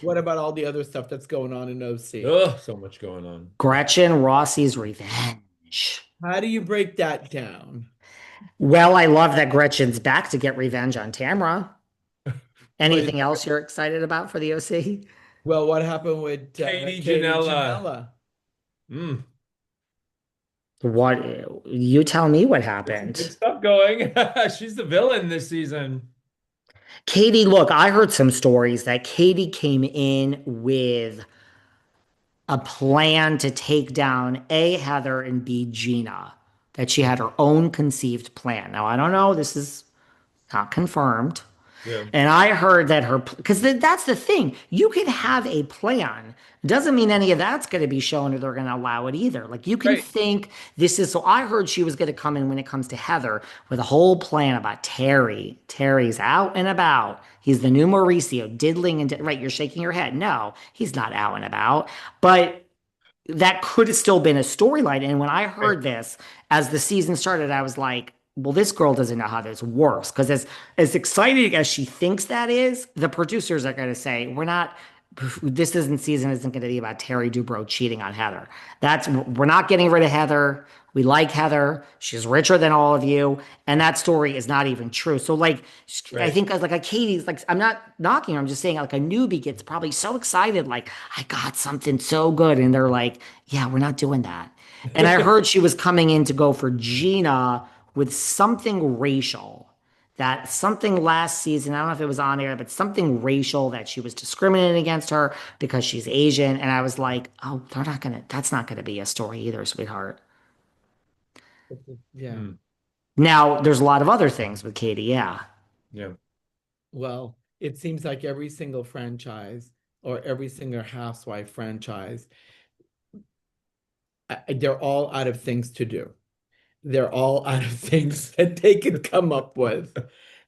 What about all the other stuff that's going on in OC? Ugh, so much going on. Gretchen Rossi's revenge. How do you break that down? Well, I love that Gretchen's back to get revenge on Tamara. But it's, Anything else you're excited about for the OC? well, what happened with Katie Katie Janela. Janela? Mm, What you tell me what there's some happened. good stuff going. She's the villain this season. Katie, look, I heard some stories that Katie came in with a plan to take down A, Heather, and B, Gina, that she had her own conceived plan. Now, I don't know, this is not confirmed. Yeah. And I heard that her, because that's the thing. You can have a plan. It doesn't mean any of that's going to be shown or they're going to allow it either. Like you can Right. think this is, so I heard she was going to come in when it comes to Heather with a whole plan about Terry. Terry's out and about. He's the new Mauricio, diddling and, right, you're shaking your head. No, he's not out and about. But that could have still been a storyline. And when I Right. heard this as the season started, I was like, well, this girl doesn't know how this works. Because as exciting as she thinks that is, the producers are going to say, we're not, this isn't season isn't going to be about Terry Dubrow cheating on Heather. We're not getting rid of Heather. We like Heather. She's richer than all of you. And that story is not even true. So, like, I Right. think as like a Katie's, like, I'm not knocking her. I'm just saying, like, a newbie gets probably so excited, like, I got something so good. And they're like, yeah, we're not doing that. And I heard she was coming in to go for Gina with something racial. That something last season, I don't know if it was on air, but something racial that she was discriminating against her because she's Asian. And I was like, oh, that's not gonna be a story either, sweetheart. Yeah. Mm, Now, there's a lot of other things with Katie, yeah. yeah. Well, it seems like every single franchise or every single housewife franchise, they're all out of things to do. They're all out of things that they could come up with.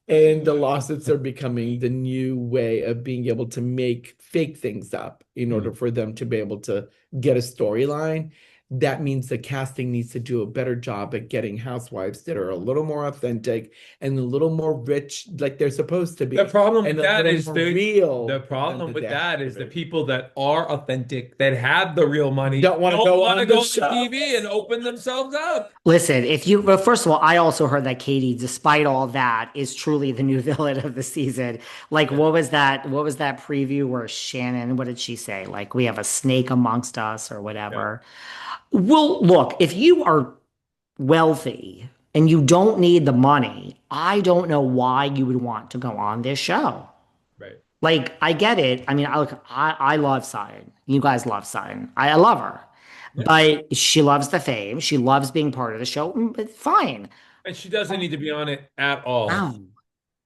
And the lawsuits are becoming the new way of being able to make fake things up in Mm. order for them to be able to get a storyline. That means the casting needs to do a better job at getting housewives that are a little more authentic and a little more rich, like they're supposed to The be, problem and with a that little is more real the than problem that with they have that to is the be. people that are authentic, that have the real money, Don't want to don't go want to on go the on the show. TV and open themselves up. Listen, if you, well, first of all, I also heard that Katie, despite all that, is truly the new villain of the season. Like, Yeah. what was that? What was that preview where Shannon, what did she say? Like, we have a snake amongst us or Yeah. whatever. Well, look, if you are wealthy and you don't need the money, I don't know why you would want to go on this show. Right. Like, I get it. I mean, I love Sutton. You guys love Sutton. I love her. Yeah. But she loves the fame. She loves being part of the show. But fine. And she doesn't need to be on it at all. No.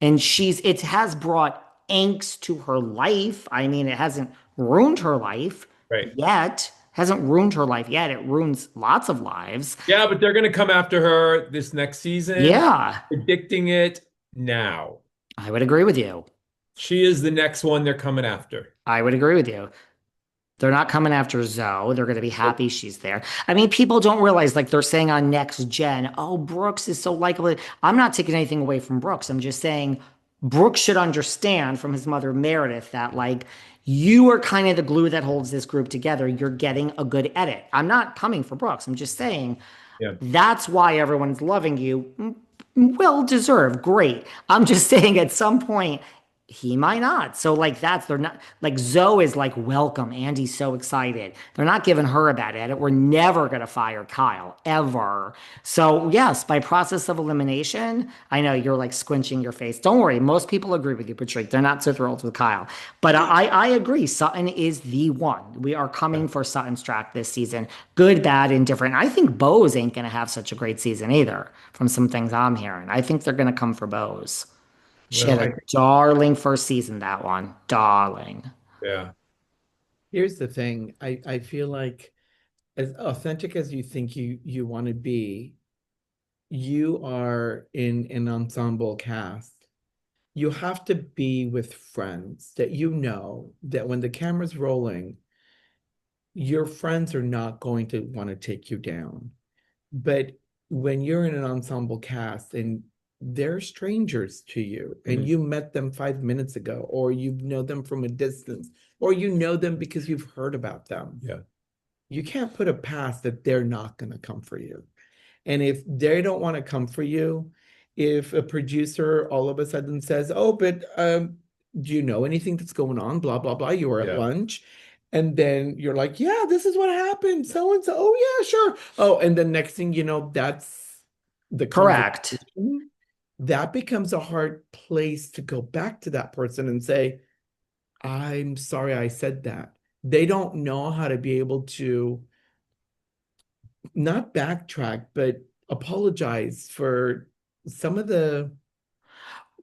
And it has brought angst to her life. I mean, it hasn't ruined her life Right. yet. Hasn't ruined her life yet. It ruins lots of lives. Yeah, but they're going to come after her this next season, Yeah, predicting it now. I would agree with you. She is the next one they're coming after. I would agree with you. They're not coming after Zoe. They're going to be Nope. happy she's there. I mean, people don't realize, like they're saying on Next Gen, oh, Brooks is so likable. I'm not taking anything away from Brooks. I'm just saying Brooks should understand from his mother, Meredith, that like you are kind of the glue that holds this group together. You're getting a good edit. I'm not coming for Brooks. I'm just saying Yeah. that's why everyone's loving you. Well deserved. Great. I'm just saying at some point, he might not. So like they're not like Zoe is like welcome. Andy's so excited. They're not giving her a bad edit. We're never gonna fire Kyle ever. So yes, by process of elimination, I know you're like squinching your face. Don't worry, most people agree with you, Patrick. They're not so thrilled with Kyle. But I agree. Sutton is the one. We are Yeah. coming for Sutton's track this season. Good, bad, indifferent. I think Bose ain't gonna have such a great season either, from some things I'm hearing. I think they're gonna come for Bose. She Well, had I a think, darling first season, that one. Darling. yeah. Here's the thing. I feel like as authentic as you think you want to be, you are in an ensemble cast. You have to be with friends that you know that when the camera's rolling, your friends are not going to want to take you down. But when you're in an ensemble cast and they're strangers to you and Mhm. you met them 5 minutes ago or you know them from a distance, or you know them because you've heard about them. Yeah. You can't put it past that they're not going to come for you. And if they don't want to come for you, if a producer all of a sudden says, oh, but do you know anything that's going on? Blah, blah, blah. You were at lunch. And then you're like, yeah, this is what happened. So and so. Oh, yeah, sure. Oh, and the next thing you know, that's the Correct. That becomes a hard place to go back to that person and say, I'm sorry I said that. They don't know how to be able to not backtrack, but apologize for some of the,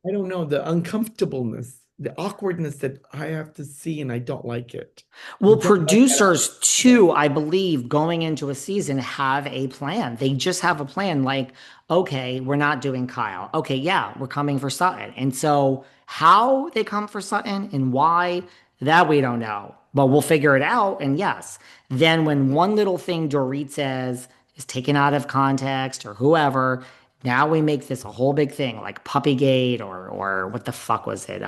I don't know, the uncomfortableness, the awkwardness that I have to see, and I don't like it. Well, producers too, I believe, going into a season have a plan. They just have a plan like, okay, we're not doing Kyle. Okay, yeah, we're coming for Sutton. And so how they come for Sutton and why, that we don't know. But we'll figure it out. And yes, then when one little thing Dorit says is taken out of context or whoever, now we make this a whole big thing like Puppygate or what the fuck was it?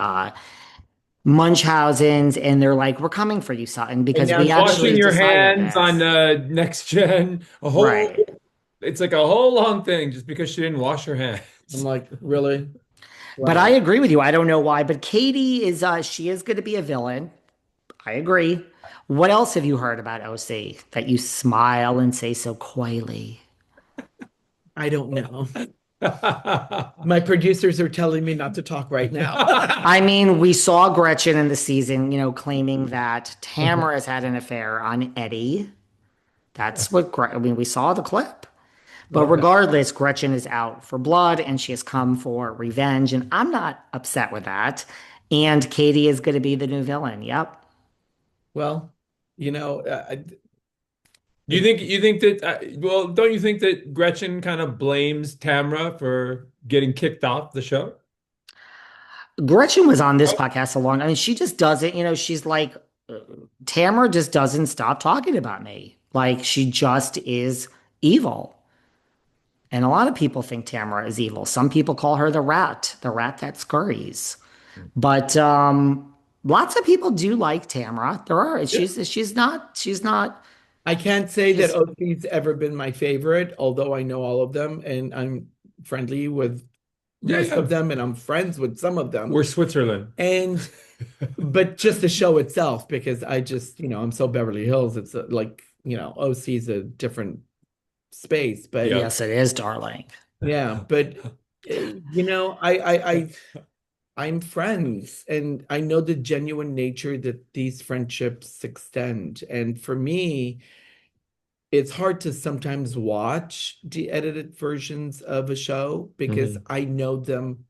Munchausen's, and they're like, we're coming for you, Sutton, because we actually washing your decided hands this. on Next Gen. Right. It's like a whole long thing just because she didn't wash her hands. I'm like, really? But I agree with you. I don't know why, but Katie is she is going to be a villain. I agree. What else have you heard about OC that you smile and say so coyly? I don't know. My producers are telling me not to talk right now. I mean, we saw Gretchen in the season, you know, claiming that Tamara has had an affair on Eddie. That's what I mean, we saw the clip. But regardless, Gretchen is out for blood and she has come for revenge. And I'm not upset with that. And Katie is going to be the new villain. Yep. Well, you know, You think that well, don't you think that Gretchen kind of blames Tamara for getting kicked off the show? Gretchen was on this podcast I mean, she just doesn't, you know, she's like, Tamara just doesn't stop talking about me. Like, she just is evil. And a lot of people think Tamara is evil. Some people call her the rat that scurries. But lots of people do like Tamara. There are. She's not. I can't say that OC's ever been my favorite, although I know all of them and I'm friendly with most of them and I'm friends with some of them. We're Switzerland. But just the show itself, because I just, you know, I'm so Beverly Hills. It's like, you know, OC's a different space, but yes, it is, darling. Yeah, but you know, I'm friends and I know the genuine nature that these friendships extend. And for me, it's hard to sometimes watch the edited versions of a show because I know them